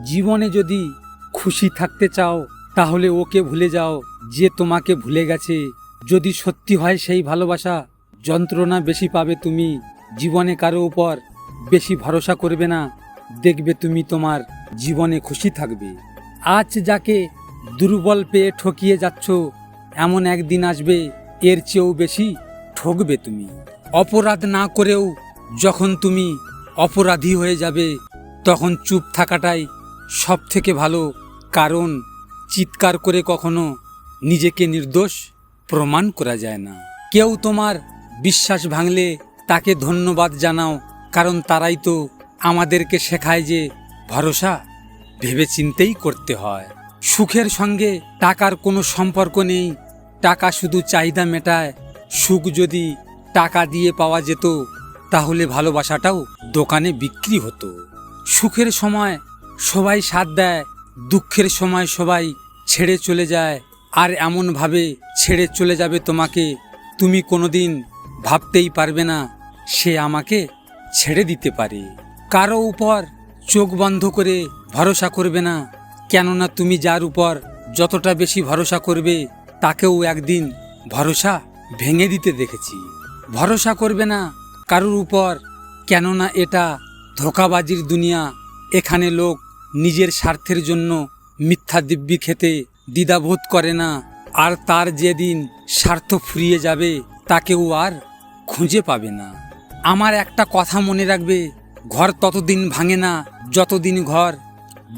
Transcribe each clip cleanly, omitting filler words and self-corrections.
জীবনে যদি খুশি থাকতে চাও তাহলে ওকে ভুলে যাও যে তোমাকে ভুলে গেছে। যদি সত্যি হয় সেই ভালোবাসা, যন্ত্রণা বেশি পাবে তুমি। জীবনে কারো উপর বেশি ভরসা করবে না, দেখবে তুমি তোমার জীবনে খুশি থাকবে। আজ যাকে দুর্বল পেয়ে ঠকিয়ে যাচ্ছ, এমন একদিন আসবে এর চেয়েও বেশি ঠকবে তুমি। অপরাধ না করেও যখন তুমি অপরাধী হয়ে যাবে, তখন চুপ থাকাটাই সব থেকে ভালো, কারণ চিৎকার করে কখনো নিজেকে নির্দোষ প্রমাণ করা যায় না। কেউ তোমার বিশ্বাস ভাঙলে তাকে ধন্যবাদ জানাও, কারণ তারাই তো আমাদেরকে শেখায় যে ভরসা ভেবেচিন্তেই করতে হয়। সুখের সঙ্গে টাকার কোনো সম্পর্ক নেই, টাকা শুধু চাহিদা মেটায়। সুখ যদি টাকা দিয়ে পাওয়া যেত তাহলে ভালোবাসাটাও দোকানে বিক্রি হতো। সুখের সময় সবাই সাথ দেয়, দুঃখের সময় সবাই ছেড়ে চলে যায়। আর এমনভাবে ছেড়ে চলে যাবে তোমাকে, তুমি কোনোদিন ভাবতেই পারবে না সে আমাকে ছেড়ে দিতে পারে। কারো উপর চোখ বন্ধ করে ভরসা করবে না, কেননা তুমি যার উপর যতটা বেশি ভরসা করবে তাকেও একদিন ভরসা ভেঙে দিতে দেখেছি। ভরসা করবে না কারোর উপর, কেননা এটা ধোঁকাবাজির দুনিয়া। এখানে লোক নিজের স্বার্থের জন্য মিথ্যা দিব্যি খেতে দ্বিধাবোধ করে না, আর তার যেদিন স্বার্থ ফুরিয়ে যাবে তাকেও আর খুঁজে পাবে না। আমার একটা কথা মনে রাখবে, ঘর ততদিন ভাঙে না যতদিন ঘর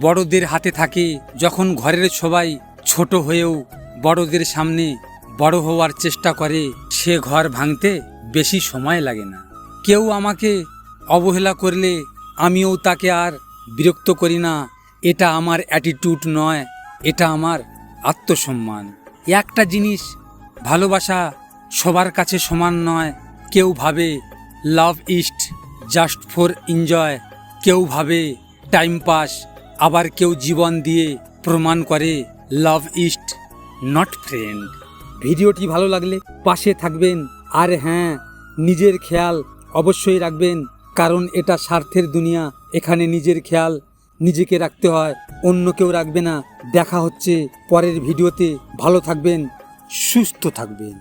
বড়দের হাতে থাকে। যখন ঘরের সবাই ছোট হয়েও বড়দের সামনে বড় হওয়ার চেষ্টা করে, সে ঘর ভাঙতে বেশি সময় লাগে না। কেউ আমাকে অবহেলা করলে আমিও তাকে আর বিরক্ত করি না। এটা আমার অ্যাটিটিউড নয়, এটা আমার আত্মসম্মান। একটা জিনিস, ভালোবাসা সবার কাছে সমান নয়। কেউ ভাবে love is just for enjoy, কেউ ভাবে টাইম পাস, আবার কেউ জীবন দিয়ে প্রমাণ করে লাভ ইজ নট ফ্রেন্ড। ভিডিওটি ভালো লাগলে পাশে থাকবেন, আর হ্যাঁ, নিজের খেয়াল অবশ্যই রাখবেন, কারণ এটা স্বার্থের দুনিয়া। এখানে নিজের খেয়াল নিজেকে রাখতে হয়, অন্য কেউ রাখবে না। দেখা হচ্ছে পরের ভিডিওতে। ভালো থাকবেন, সুস্থ থাকবেন।